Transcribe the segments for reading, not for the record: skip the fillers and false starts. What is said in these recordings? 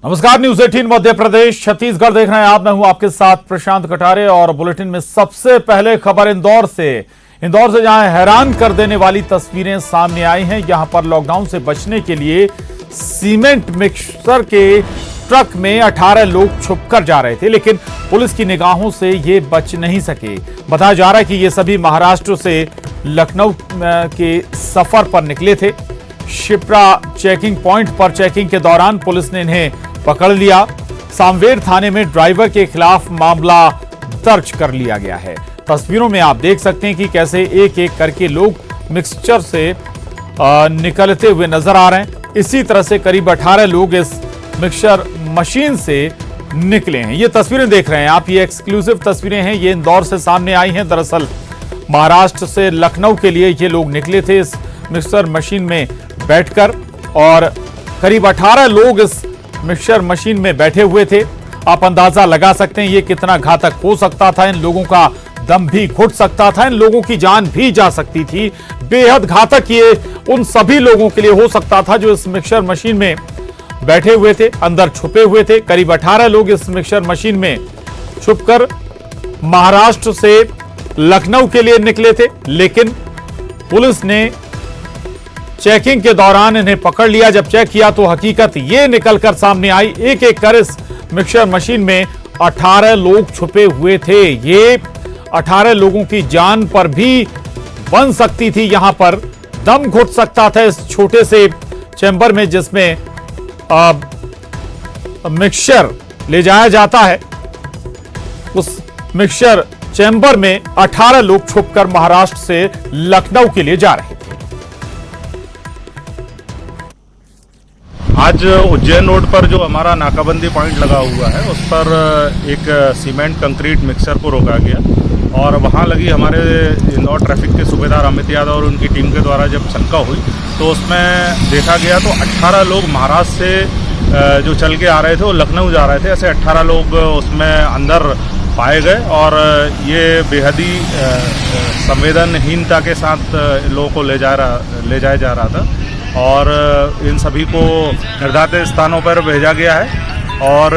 नमस्कार, न्यूज 18 मध्य प्रदेश छत्तीसगढ़ देख रहे हैं आप। मैं हूं आपके साथ प्रशांत कटारे और बुलेटिन में सबसे पहले खबर इंदौर से जहां हैरान कर देने वाली तस्वीरें सामने आई हैं। यहां पर लॉकडाउन से बचने के लिए सीमेंट मिक्सर के ट्रक में 18 लोग छुपकर जा रहे थे, लेकिन पुलिस की निगाहों से ये बच नहीं सके। बताया जा रहा है कि ये सभी महाराष्ट्र से लखनऊ के सफर पर निकले थे। शिप्रा चेकिंग पॉइंट पर चेकिंग के दौरान पुलिस ने इन्हें पकड़ लिया। सामवेर थाने में ड्राइवर के खिलाफ मामला दर्ज कर लिया गया है। तस्वीरों में आप देख सकते हैं कि कैसे एक एक करके लोग मिक्सचर से निकलते हुए नजर आ रहे हैं। इसी तरह से करीब 18 लोग इस मिक्सचर मशीन से निकले हैं। ये तस्वीरें देख रहे हैं आप, ये एक्सक्लूसिव तस्वीरें हैं, ये इंदौर से सामने आई हैं। दरअसल महाराष्ट्र से लखनऊ के लिए ये लोग निकले थे इस मिक्सर मशीन में बैठकर, और करीब 18 लोग इस मिक्सर मशीन में बैठे हुए थे। आप अंदाजा लगा सकते हैं ये कितना घातक हो सकता था। इन लोगों का दम भी घुट सकता था, इन लोगों की जान भी जा सकती थी। बेहद घातक ये उन सभी लोगों के लिए हो सकता था जो इस मिक्सर मशीन में बैठे हुए थे, अंदर छुपे हुए थे। करीब 18 लोग इस मिक्सर मशीन में छुपकर महाराष्ट्र से लखनऊ के लिए निकले थे, लेकिन पुलिस ने चेकिंग के दौरान इन्हें पकड़ लिया। जब चेक किया तो हकीकत ये निकलकर सामने आई, एक एक कर इस मिक्सर मशीन में 18 लोग छुपे हुए थे। ये 18 लोगों की जान पर भी बन सकती थी, यहां पर दम घुट सकता था इस छोटे से चैम्बर में जिसमें मिक्सचर ले जाया जाता है। उस मिक्सचर चैम्बर में 18 लोग छुपकर महाराष्ट्र से लखनऊ के लिए जा रहे थे। आज उज्जैन रोड पर जो हमारा नाकाबंदी पॉइंट लगा हुआ है उस पर एक सीमेंट कंक्रीट मिक्सर को रोका गया, और वहां लगी हमारे इंदौर ट्रैफिक के सूबेदार अमित यादव और उनकी टीम के द्वारा जब छलका हुई तो उसमें देखा गया तो 18 लोग महाराष्ट्र से जो चल के आ रहे थे वो लखनऊ जा रहे थे। ऐसे 18 लोग उसमें अंदर पाए गए, और ये बेहद ही संवेदनहीनता के साथ लोगों को ले जाया जा रहा था, और इन सभी को निर्धारित स्थानों पर भेजा गया है, और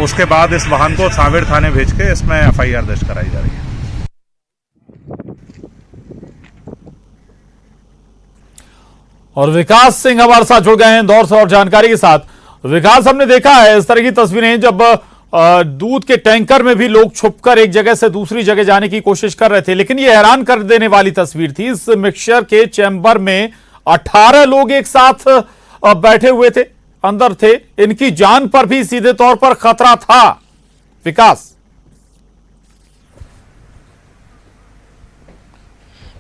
उसके बाद इस वाहन को सावेर थाने भेज के इसमें एफआईआर दर्ज कराई जा रही है। और विकास सिंह हमारे साथ जुड़ गए हैं इंदौर से और जानकारी के साथ। विकास, हमने देखा है इस तरह की तस्वीरें जब दूध के टैंकर में भी लोग छुपकर एक जगह से दूसरी जगह जाने की कोशिश कर रहे थे, लेकिन यह हैरान कर देने वाली तस्वीर थी। इस मिक्सचर के चैम्बर में 18 लोग एक साथ बैठे हुए थे, अंदर थे। इनकी जान पर भी सीधे तौर पर खतरा था। विकास,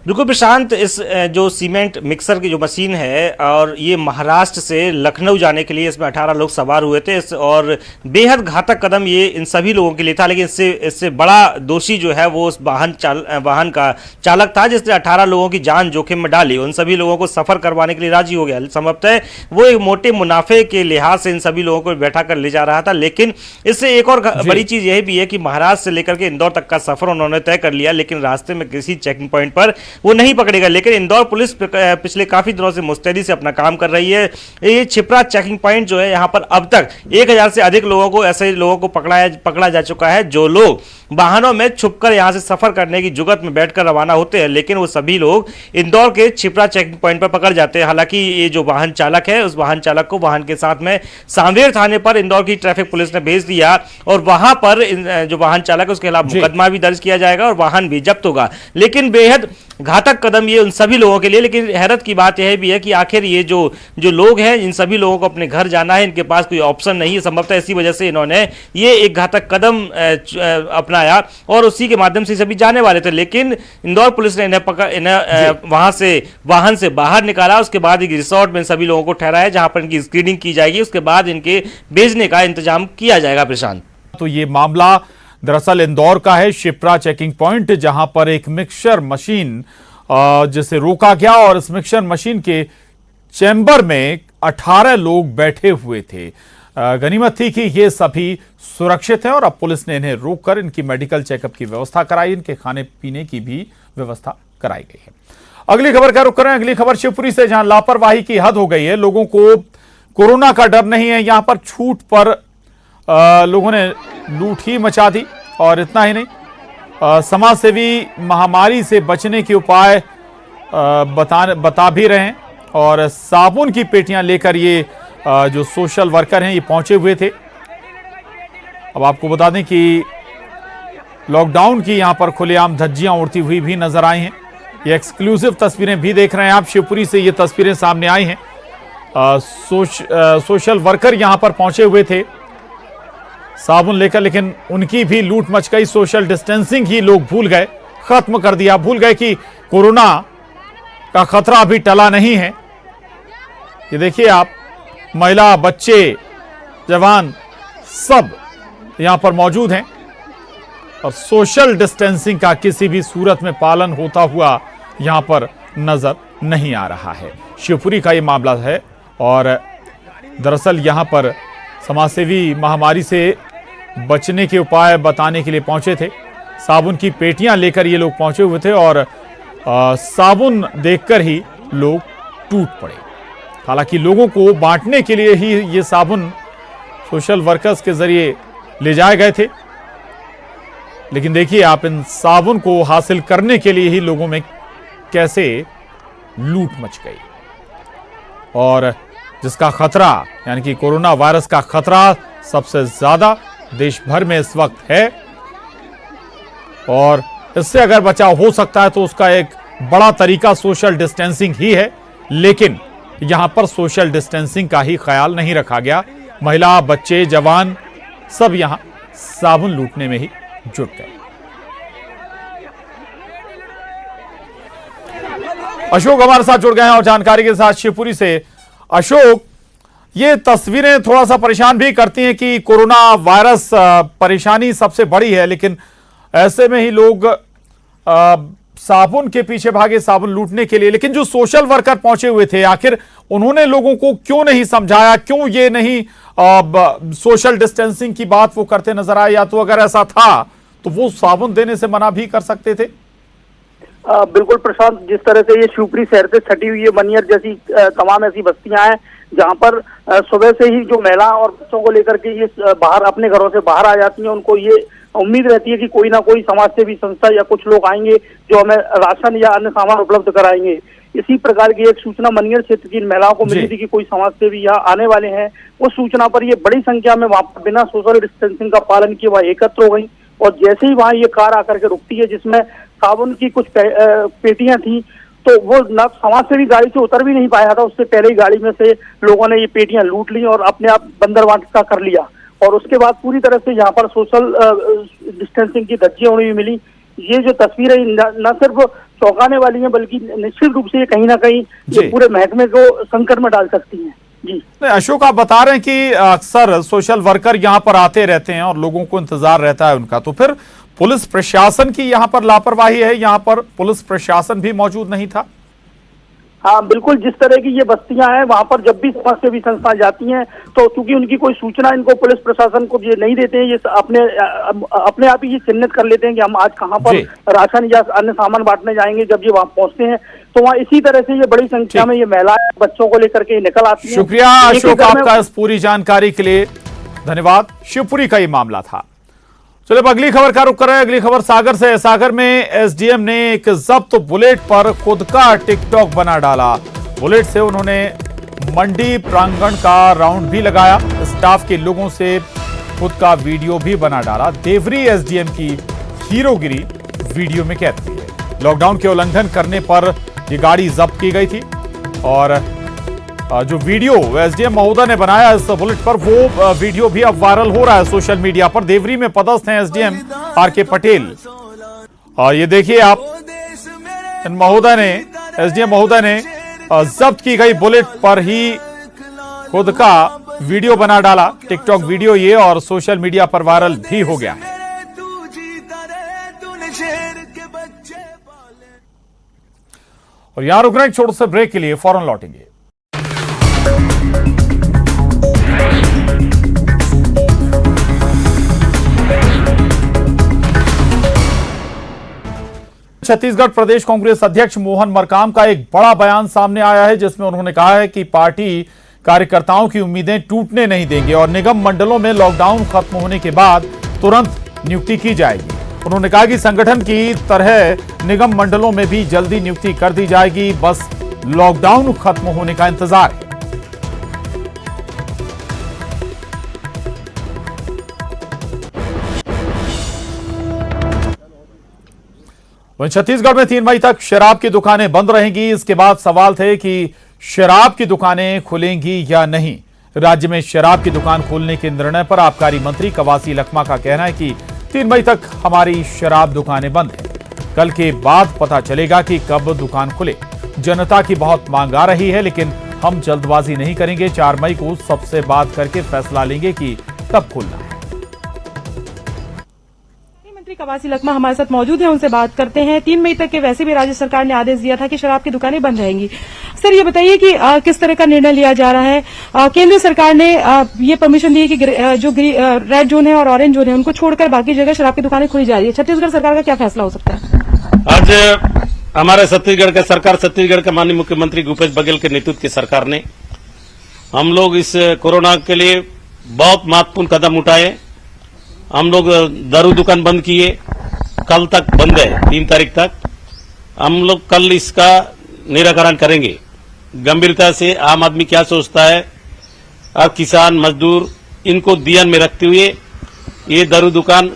बिल्कुल प्रशांत, इस जो सीमेंट मिक्सर की जो मशीन है और ये महाराष्ट्र से लखनऊ जाने के लिए इसमें 18 लोग सवार हुए थे, और बेहद घातक कदम ये इन सभी लोगों के लिए था। लेकिन इससे बड़ा दोषी जो है वो उस वाहन का चालक था जिसने 18 लोगों की जान जोखिम में डाली। उन सभी लोगों को सफर करवाने के लिए राजी हो गया। संभवतः वो एक मोटे मुनाफे के लिहाज से इन सभी लोगों को बैठा कर ले जा रहा था। लेकिन इससे एक और बड़ी चीज यह भी है कि महाराष्ट्र से लेकर के इंदौर तक का सफर उन्होंने तय कर लिया, लेकिन रास्ते में किसी चेकिंग पॉइंट पर वो नहीं पकड़ेगा। लेकिन इंदौर पुलिस पिछले काफी दिनों से मुस्तैदी से अपना काम कर रही है। ये छिपरा चेकिंग पॉइंट जो है, यहां पर अब तक 1000 से अधिक लोगों को, ऐसे लोगों को पकड़ा जा चुका है जो लोग वाहनों में छुपकर यहां से सफर करने की जुगत में बैठकर रवाना होते हैं, लेकिन वो सभी लोग इंदौर के छिपरा चेकिंग पॉइंट पर पकड़ जाते हैं। हालांकि ये जो वाहन चालक है, उस वाहन चालक को वाहन के साथ में सामवेर थाने पर इंदौर की ट्रैफिक पुलिस ने भेज दिया, और वहां पर जो वाहन चालक है उसके खिलाफ मुकदमा भी दर्ज किया जाएगा और वाहन भी जब्त होगा। लेकिन बेहद घातक कदम ये उन सभी लोगों के लिए। लेकिन हैरत की बात यह भी है कि आखिर ये जो लोग हैं, इन सभी लोगों को अपने घर जाना है, इनके पास कोई ऑप्शन नहीं है। संभवतः इसी वजह से इन्होंने ये एक घातक कदम अपनाया, और उसी के माध्यम से सभी जाने वाले थे। लेकिन इंदौर पुलिस ने इन्हें वहां से वाहन से बाहर निकाला। उसके बाद एक रिसोर्ट में सभी लोगों को ठहराया जहां पर इनकी स्क्रीनिंग की जाएगी। उसके बाद इनके भेजने का इंतजाम किया जाएगा। प्रशांत, तो ये मामला दरअसल इंदौर का है, शिप्रा चेकिंग पॉइंट, जहां पर एक मिक्सचर मशीन जिसे रोका गया, और इस मिक्सचर मशीन के चैम्बर में 18 लोग बैठे हुए थे। गनीमत थी कि ये सभी सुरक्षित हैं, और अब पुलिस ने इन्हें रोककर इनकी मेडिकल चेकअप की व्यवस्था कराई, इनके खाने पीने की भी व्यवस्था कराई गई है। अगली खबर का रुख करें। अगली खबर शिवपुरी से, जहां लापरवाही की हद हो गई है। लोगों को कोरोना का डर नहीं है, यहां पर छूट पर लोगों ने लूट ही मचा दी। और इतना ही नहीं, समाजसेवी महामारी से बचने के उपाय बता भी रहे हैं। और साबुन की पेटियां लेकर ये जो सोशल वर्कर हैं ये पहुंचे हुए थे। अब आपको बता दें कि लॉकडाउन की यहां पर खुलेआम धज्जियां उड़ती हुई भी नजर आई हैं। ये एक्सक्लूसिव तस्वीरें भी देख रहे हैं आप, शिवपुरी से ये तस्वीरें सामने आई हैं। सोशल वर्कर यहां पर पहुंचे हुए थे साबुन लेकर, लेकिन उनकी भी लूट मच गई। सोशल डिस्टेंसिंग ही लोग भूल गए, खत्म कर दिया, भूल गए कि कोरोना का खतरा अभी टला नहीं है। ये देखिए आप, महिला, बच्चे, जवान सब यहां पर मौजूद हैं और सोशल डिस्टेंसिंग का किसी भी सूरत में पालन होता हुआ यहां पर नजर नहीं आ रहा है। शिवपुरी का ये मामला है और दरअसल यहां पर समाजसेवी महामारी से बचने के उपाय बताने के लिए पहुंचे थे। साबुन की पेटियां लेकर ये लोग पहुंचे हुए थे और साबुन देखकर ही लोग टूट पड़े। हालांकि लोगों को बांटने के लिए ही ये साबुन सोशल वर्कर्स के जरिए ले जाए गए थे, लेकिन देखिए आप, इन साबुन को हासिल करने के लिए ही लोगों में कैसे लूट मच गई। और जिसका खतरा यानी कि कोरोना वायरस का खतरा सबसे ज्यादा देश भर में इस वक्त है और इससे अगर बचाव हो सकता है तो उसका एक बड़ा तरीका सोशल डिस्टेंसिंग ही है। लेकिन यहां पर सोशल डिस्टेंसिंग का ही ख्याल नहीं रखा गया। महिला, बच्चे, जवान सब यहां साबुन लूटने में ही जुट गए। अशोक हमारे साथ जुड़ गए हैं और जानकारी के साथ शिवपुरी से। अशोक, ये तस्वीरें थोड़ा सा परेशान भी करती हैं कि कोरोना वायरस परेशानी सबसे बड़ी है, लेकिन ऐसे में ही लोग साबुन के पीछे भागे साबुन लूटने के लिए। लेकिन जो सोशल वर्कर पहुंचे हुए थे, आखिर उन्होंने लोगों को क्यों नहीं समझाया, क्यों ये नहीं सोशल डिस्टेंसिंग की बात वो करते नजर आए? या तो अगर ऐसा था तो वो साबुन देने से मना भी कर सकते थे। बिल्कुल प्रशांत, जिस तरह से ये शिवपुरी शहर से सटी हुई है, मनियर जैसी तमाम ऐसी बस्तियां हैं जहां पर सुबह से ही जो महिला और बच्चों को लेकर के ये बाहर अपने घरों से बाहर आ जाती हैं, उनको ये उम्मीद रहती है कि कोई ना कोई समाज सेवी संस्था या कुछ लोग आएंगे जो हमें राशन या अन्य सामान उपलब्ध कराएंगे। इसी प्रकार की एक सूचना मनियर क्षेत्र की महिलाओं को मिली थी कि कोई समाज सेवी यहाँ आने वाले हैं। उस सूचना पर ये बड़ी संख्या में वहां पर बिना सोशल डिस्टेंसिंग का पालन किए वह एकत्र हो गई और जैसे ही वहां ये कार आकर के रुकती है जिसमें साबुन की कुछ पेटियां थी, तो वो न समाज सेवी गाड़ी से उतर भी नहीं पाया था, उससे पहले ही गाड़ी में से लोगों ने ये पेटियां लूट ली और अपने आप बंदरवाट का कर लिया। और उसके बाद पूरी तरह से यहाँ पर सोशल डिस्टेंसिंग की धज्जियां उड़ी हुई मिली। ये जो तस्वीरें न सिर्फ चौंकाने वाली हैं बल्कि निश्चित रूप से ये कहीं ना कहीं ये पूरे महकमे को संकट में डाल सकती हैं। जी अशोक, आप बता रहे हैं कि अक्सर सोशल वर्कर यहाँ पर आते रहते हैं और लोगों को इंतजार रहता है उनका, तो फिर पुलिस प्रशासन की यहाँ पर लापरवाही है? यहाँ पर पुलिस प्रशासन भी मौजूद नहीं था? हाँ बिल्कुल, जिस तरह की ये बस्तियां हैं वहां पर जब भी समाज सेवी संस्था जाती हैं तो क्योंकि उनकी कोई सूचना इनको पुलिस प्रशासन को ये नहीं देते हैं, ये अपने आप ही ये चिन्हित कर लेते हैं कि हम आज कहाँ पर राशन या अन्य सामान बांटने जाएंगे। जब ये वहां पहुंचते हैं तो वहाँ इसी तरह से ये बड़ी संख्या में ये महिलाएं बच्चों को लेकर के निकल आती हैं। शुक्रिया अशोक आपका इस पूरी जानकारी के लिए, धन्यवाद। शिवपुरी का ये मामला था। चलो अब अगली खबर का रुख कर रहे हैं। अगली खबर सागर से। सागर में एसडीएम ने एक जब्त बुलेट पर खुद का टिकटॉक बना डाला। बुलेट से उन्होंने मंडी प्रांगण का राउंड भी लगाया, स्टाफ के लोगों से खुद का वीडियो भी बना डाला। देवरी एसडीएम की हीरोगिरी वीडियो में कैद हुई है। लॉकडाउन के उल्लंघन करने पर यह गाड़ी जब्त की गई थी और जो वीडियो एसडीएम महोदय ने बनाया इस बुलेट पर, वो वीडियो भी अब वायरल हो रहा है सोशल मीडिया पर। देवरी में पदस्थ हैं एसडीएम आरके पटेल और ये देखिए आप, महोदय ने एसडीएम महोदय ने जब्त की गई बुलेट पर ही खुद का वीडियो बना डाला। टिकटॉक वीडियो ये और सोशल मीडिया पर वायरल भी हो गया है। और यहां रुक रहे हैं छोटे से ब्रेक के लिए, फौरन लौटेंगे। छत्तीसगढ़ प्रदेश कांग्रेस अध्यक्ष मोहन मरकाम का एक बड़ा बयान सामने आया है जिसमें उन्होंने कहा है कि पार्टी कार्यकर्ताओं की उम्मीदें टूटने नहीं देंगे और निगम मंडलों में लॉकडाउन खत्म होने के बाद तुरंत नियुक्ति की जाएगी। उन्होंने कहा कि संगठन की तरह निगम मंडलों में भी जल्दी नियुक्ति कर दी जाएगी, बस लॉकडाउन खत्म होने का इंतजार है। वहीं छत्तीसगढ़ में 3 मई तक शराब की दुकानें बंद रहेंगी। इसके बाद सवाल थे कि शराब की दुकानें खुलेंगी या नहीं। राज्य में शराब की दुकान खोलने के निर्णय पर आबकारी मंत्री कवासी लखमा का कहना है कि 3 मई तक हमारी शराब दुकानें बंद हैं। कल के बाद पता चलेगा कि कब दुकान खुले। जनता की बहुत मांग आ रही है, लेकिन हम जल्दबाजी नहीं करेंगे। 4 मई को सबसे बात करके फैसला लेंगे कि कब खोलना है। मंत्री कवासी लखमा हमारे साथ मौजूद हैं, उनसे बात करते हैं। 3 मई तक के वैसे भी राज्य सरकार ने आदेश दिया था कि शराब की दुकानें बंद रहेंगी। सर, ये बताइए कि किस तरह का निर्णय लिया जा रहा है। केंद्र सरकार ने ये परमिशन दी है कि जो रेड जोन है और ऑरेंज जोन है उनको छोड़कर बाकी जगह शराब की दुकानें खुली जा रही है। छत्तीसगढ़ सरकार का क्या फैसला हो सकता है? आज हमारे छत्तीसगढ़ का सरकार, छत्तीसगढ़ के माननीय मुख्यमंत्री भूपेश बघेल के नेतृत्व की सरकार ने हम लोग इस कोरोना के लिए बहुत महत्वपूर्ण कदम उठाए। हम लोग दारू दुकान बंद किए, कल तक बंद है, 3 तारीख तक। हम लोग कल इसका निराकरण करेंगे। गंभीरता से आम आदमी क्या सोचता है और किसान मजदूर, इनको ध्यान में रखते हुए ये दारू दुकान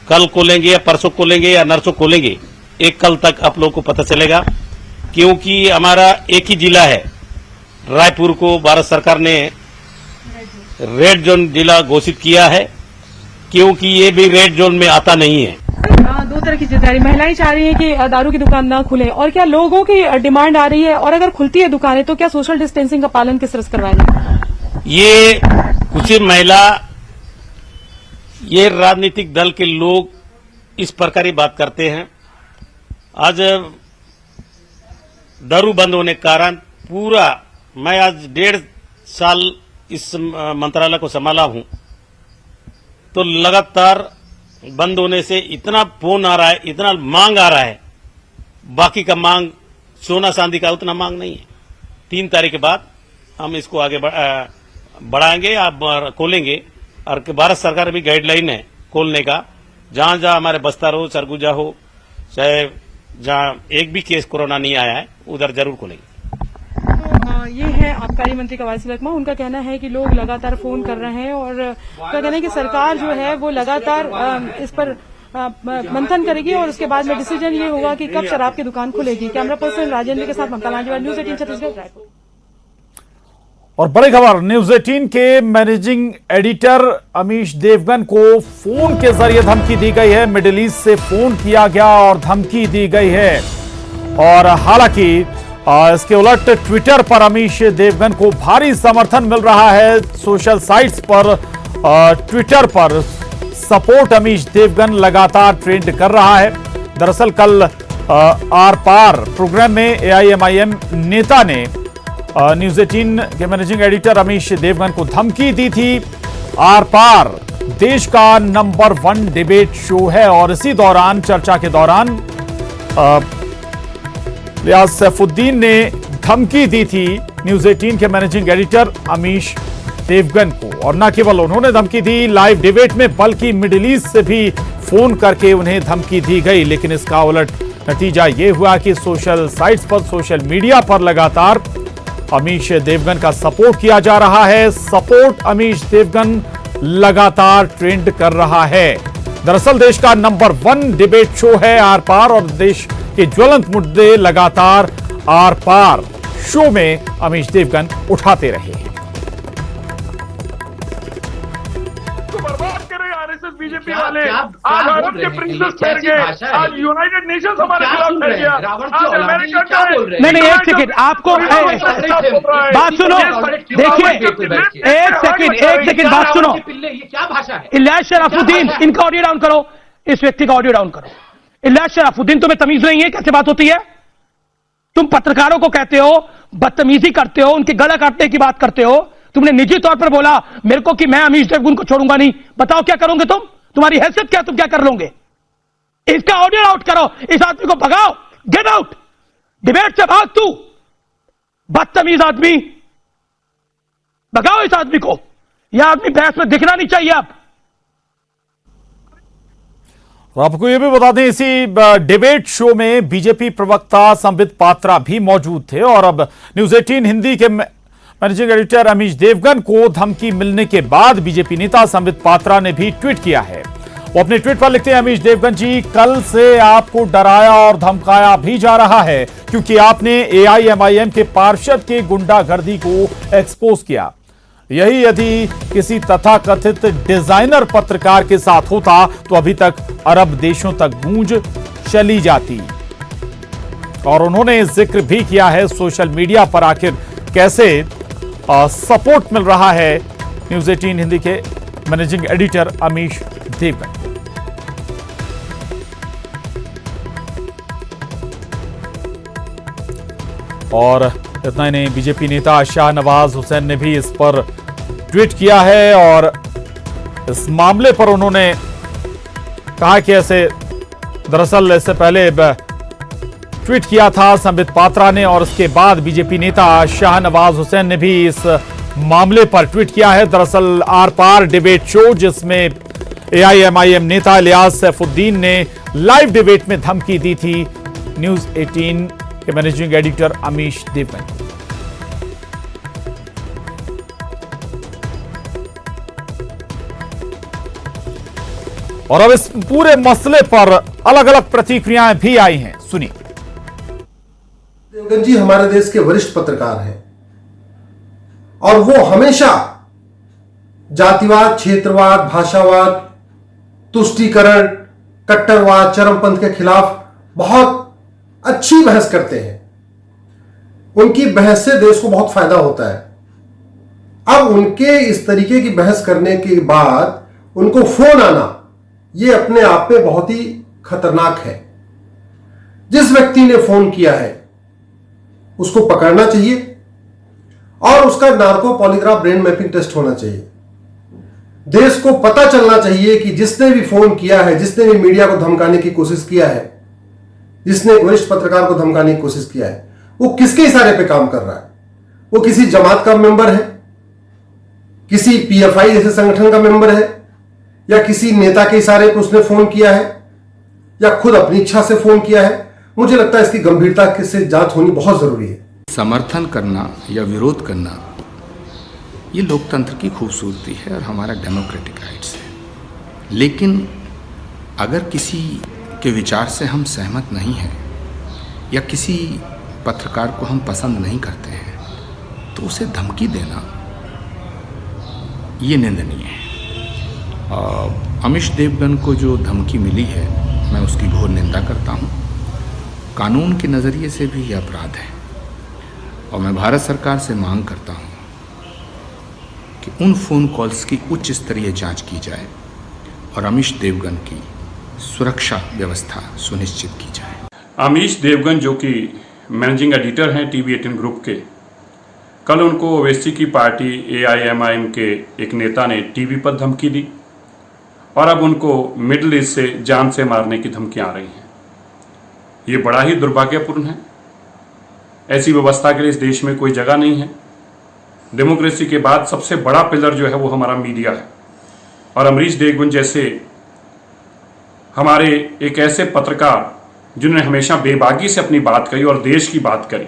कल खोलेंगे या परसों खोलेंगे या नरसों खोलेंगे, एक कल तक आप लोग को पता चलेगा। क्योंकि हमारा एक ही जिला है, रायपुर को भारत सरकार ने रेड जोन जिला घोषित किया है, क्योंकि ये भी रेड जोन में आता नहीं है। 2 तरह की जिम्मेदारी, महिलाएं चाह रही हैं कि दारू की दुकान ना खुले, और क्या लोगों की डिमांड आ रही है, और अगर खुलती है दुकानें तो क्या सोशल डिस्टेंसिंग का पालन किस तरह से करवाएंगे? ये कुछ महिला, ये राजनीतिक दल के लोग इस प्रकार की बात करते हैं। आज दारू बंद होने के कारण पूरा, मैं आज 1.5 साल इस मंत्रालय को संभाला हूं, तो लगातार बंद होने से इतना फोन आ रहा है, इतना मांग आ रहा है, बाकी का मांग सोना चांदी का उतना मांग नहीं है। 3 तारीख के बाद हम इसको आगे बढ़ाएंगे, आप खोलेंगे। और भारत सरकार भी गाइडलाइन है खोलने का, जहां जहां हमारे बस्तर हो, सरगुजा हो, चाहे जहां एक भी केस कोरोना नहीं आया है, उधर जरूर खोलेंगे। तो ये है आबकारी मंत्री कवासी लखमा। उनका कहना है कि लोग लगातार फोन कर रहे हैं और उनका कहना है कि सरकार जो है वो लगातार इस पर मंथन करेगी और उसके बाद में डिसीजन ये होगा कि कब शराब की दुकान खुलेगी। कैमरा पर्सन राजेंद्र के साथ ममता लांजीवाल, न्यूज 18 छत्तीसगढ़, रायपुर। और बड़ी खबर, न्यूज 18 के मैनेजिंग एडिटर अमीश देवगन को फोन के जरिए धमकी दी गई है। मिडिल ईस्ट से फोन किया गया और धमकी दी गई है। और हालांकि इसके उलट ट्विटर पर अमीश देवगन को भारी समर्थन मिल रहा है। सोशल साइट्स पर ट्विटर पर सपोर्ट अमीश देवगन लगातार ट्रेंड कर रहा है। दरअसल कल आर पार प्रोग्राम में एआईएमआईएम नेता ने न्यूज 18 के मैनेजिंग एडिटर अमीश देवगन को धमकी दी थी। आर पार देश का नंबर 1 डिबेट शो है और इसी दौरान, चर्चा के दौरान लियाज सैफुद्दीन ने धमकी दी थी न्यूज 18 के मैनेजिंग एडिटर अमीश देवगन को। और न केवल उन्होंने धमकी दी लाइव डिबेट में, बल्कि मिडिल ईस्ट से भी फोन करके उन्हें धमकी दी गई। लेकिन इसका उलट नतीजा यह हुआ कि सोशल साइट्स पर, सोशल मीडिया पर लगातार अमीश देवगन का सपोर्ट किया जा रहा है। सपोर्ट अमीश देवगन लगातार ट्रेंड कर रहा है। दरअसल देश का नंबर 1 डिबेट शो है आर पार और देश के ज्वलंत मुद्दे लगातार आर पार शो में अमीश देवगन उठाते रहे हैं। बीजेपी वाले आज भारत के प्रिंसेस ठहर गए, आज यूनाइटेड नेशंस हमारे खिलाफ ठहर गया, आज अमेरिका का नहीं, एक सेकंड, आपको बात सुनो, देखिए एक सेकंड बात सुनो। ये क्या भाषा है? इलियास शराफुद्दीन, इनका ऑडियो डाउन करो, इस व्यक्ति का ऑडियो डाउन करो। इलियास शराफुद्दीन, तुम्हें तमीज नहीं है? कैसे बात होती है? तुम पत्रकारों को कहते हो, बदतमीजी करते हो, उनके गला काटने की बात करते हो। तुमने निजी तौर पर बोला मेरे को कि मैं अमीश देवगन को छोड़ूंगा नहीं। बताओ क्या करोगे तुम? तुम्हारी हैसियत क्या, तुम क्या कर लोगे? इसका ऑडियो आउट करो, इस आदमी को भगाओ, गेट आउट, डिबेट से भाग तू, बदतमीज आदमी। भगाओ इस आदमी को। यह आदमी बहस में दिखना नहीं चाहिए। आप और आपको ये भी बता दें, इसी डिबेट शो में बीजेपी प्रवक्ता संबित पात्रा भी मौजूद थे और अब न्यूज 18 हिंदी के मैनेजिंग एडिटर अमीश देवगन को धमकी मिलने के बाद बीजेपी नेता संबित पात्रा ने भी ट्वीट किया है। वो अपने ट्वीट पर लिखते हैं, अमीश देवगन जी, कल से आपको डराया और धमकाया भी जा रहा है क्योंकि आपने एआईएमआईएम के पार्षद के गुंडागर्दी को एक्सपोज किया। यही यदि किसी तथाकथित डिजाइनर पत्रकार के साथ होता तो अभी तक अरब देशों तक गूंज चली जाती। और उन्होंने जिक्र भी किया है सोशल मीडिया पर आखिर कैसे सपोर्ट मिल रहा है न्यूज 18 हिंदी के मैनेजिंग एडिटर अमीश देवगन। और इतना ही नहीं, बीजेपी नेता शाहनवाज हुसैन ने भी इस पर ट्वीट किया है और इस मामले पर उन्होंने कहा कि ऐसे दरअसल इससे पहले ट्वीट किया था संबित पात्रा ने और उसके बाद बीजेपी नेता शाहनवाज हुसैन ने भी इस मामले पर ट्वीट किया है। दरअसल आर पार डिबेट शो जिसमें एआईएमआईएम नेता इलियास सैफुद्दीन ने लाइव डिबेट में धमकी दी थी न्यूज 18 के मैनेजिंग एडिटर अमीश देवगन। और अब इस पूरे मसले पर अलग अलग प्रतिक्रियाएं भी आई हैं, सुनिए। देवगन जी हमारे देश के वरिष्ठ पत्रकार हैं और वो हमेशा जातिवाद, क्षेत्रवाद, भाषावाद, तुष्टीकरण, कट्टरवाद, चरमपंथ के खिलाफ बहुत अच्छी बहस करते हैं। उनकी बहस से देश को बहुत फायदा होता है। अब उनके इस तरीके की बहस करने के बाद उनको फोन आना यह अपने आप में बहुत ही खतरनाक है। जिस व्यक्ति ने फोन किया है उसको पकड़ना चाहिए और उसका narco polygraph brain mapping test होना चाहिए। देश को पता चलना चाहिए कि जिसने भी फोन किया है, जिसने भी मीडिया को धमकाने की कोशिश किया है, जिसने एक वरिष्ठ पत्रकार को धमकाने की कोशिश किया है, वो किसके इशारे पे काम कर रहा है। वो किसी जमात का मेंबर है, किसी पीएफआई जैसे संगठन का मेंबर है, या किसी नेता के इशारे पे उसने फोन किया है, या खुद अपनी इच्छा से फोन किया है। मुझे लगता है इसकी गंभीरता से जांच होनी बहुत जरूरी है। समर्थन करना या विरोध करना ये लोकतंत्र की खूबसूरती है और हमारा डेमोक्रेटिक राइट्स है। लेकिन अगर किसी के विचार से हम सहमत नहीं हैं या किसी पत्रकार को हम पसंद नहीं करते हैं तो उसे धमकी देना ये निंदनीय है। अमीश देवगन को जो धमकी मिली है मैं उसकी घोर निंदा करता हूँ। कानून के नज़रिए से भी यह अपराध है और मैं भारत सरकार से मांग करता हूँ कि उन फ़ोन कॉल्स की उच्च स्तरीय जांच की जाए और अमीश देवगन की सुरक्षा व्यवस्था सुनिश्चित की जाए। अमीश देवगन जो कि मैनेजिंग एडिटर हैं टीवी 18 ग्रुप के, कल उनको ओवैसी की पार्टी एआईएमआईएम के एक नेता ने टीवी पर धमकी दी और अब उनको मिडिल ईस्ट से जान से मारने की धमकियां आ रही हैं। ये बड़ा ही दुर्भाग्यपूर्ण है। ऐसी व्यवस्था के लिए इस देश में कोई जगह नहीं है। डेमोक्रेसी के बाद सबसे बड़ा पिलर जो है वो हमारा मीडिया है और अमरीश देवगन जैसे हमारे एक ऐसे पत्रकार जिन्होंने हमेशा बेबाकी से अपनी बात कही और देश की बात करी,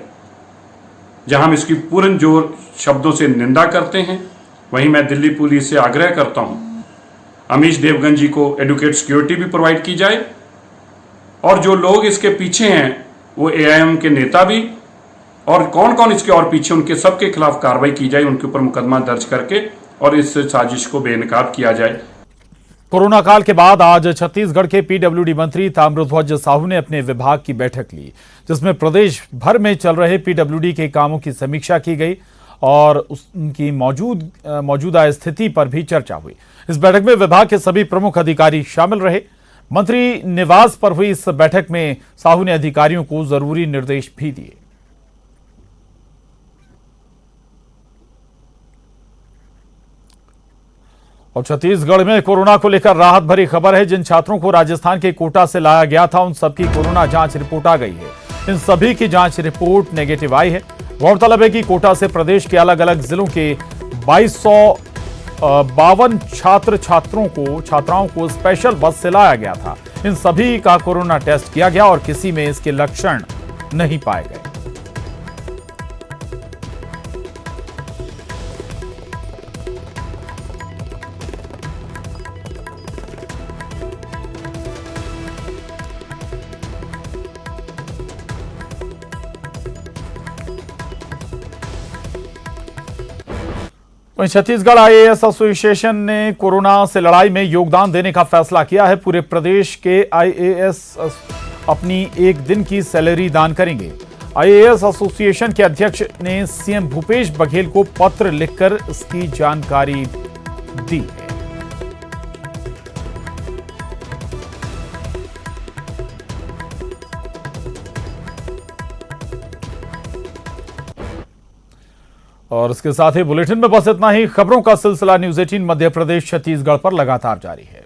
जहां हम इसकी पूर्ण जोर शब्दों से निंदा करते हैं, वहीं मैं दिल्ली पुलिस से आग्रह करता हूं अमीश देवगन जी को एडुकेट सिक्योरिटी भी प्रोवाइड की जाए और जो लोग इसके पीछे हैं वो एआईएम के नेता भी और कौन कौन इसके और पीछे उनके सबके खिलाफ कार्रवाई की जाए, उनके ऊपर मुकदमा दर्ज करके और इस साजिश को बेनकाब किया जाए। कोरोना काल के बाद आज छत्तीसगढ़ के पीडब्ल्यूडी मंत्री ताम्रध्वज साहू ने अपने विभाग की बैठक ली, जिसमें प्रदेश भर में चल रहे पीडब्ल्यूडी के कामों की समीक्षा की गई और उनकी मौजूदा स्थिति पर भी चर्चा हुई। इस बैठक में विभाग के सभी प्रमुख अधिकारी शामिल रहे। मंत्री निवास पर हुई इस बैठक में साहू ने अधिकारियों को जरूरी निर्देश भी दिए। और छत्तीसगढ़ में कोरोना को लेकर राहत भरी खबर है। जिन छात्रों को राजस्थान के कोटा से लाया गया था उन सबकी कोरोना जांच रिपोर्ट आ गई है। इन सभी की जांच रिपोर्ट नेगेटिव आई है। गौरतलब है कि कोटा से प्रदेश के अलग अलग जिलों के 2252 छात्राओं को स्पेशल बस से लाया गया था। इन सभी का कोरोना टेस्ट किया गया और किसी में इसके लक्षण नहीं पाए गए। छत्तीसगढ़ आईएएस एसोसिएशन ने कोरोना से लड़ाई में योगदान देने का फैसला किया है। पूरे प्रदेश के आईएएस अपनी एक दिन की सैलरी दान करेंगे। आईएएस एसोसिएशन के अध्यक्ष ने सीएम भूपेश बघेल को पत्र लिखकर इसकी जानकारी दी है। और इसके साथ ही बुलेटिन में बस इतना ही। खबरों का सिलसिला न्यूज़ 18 मध्य प्रदेश छत्तीसगढ़ पर लगातार जारी है।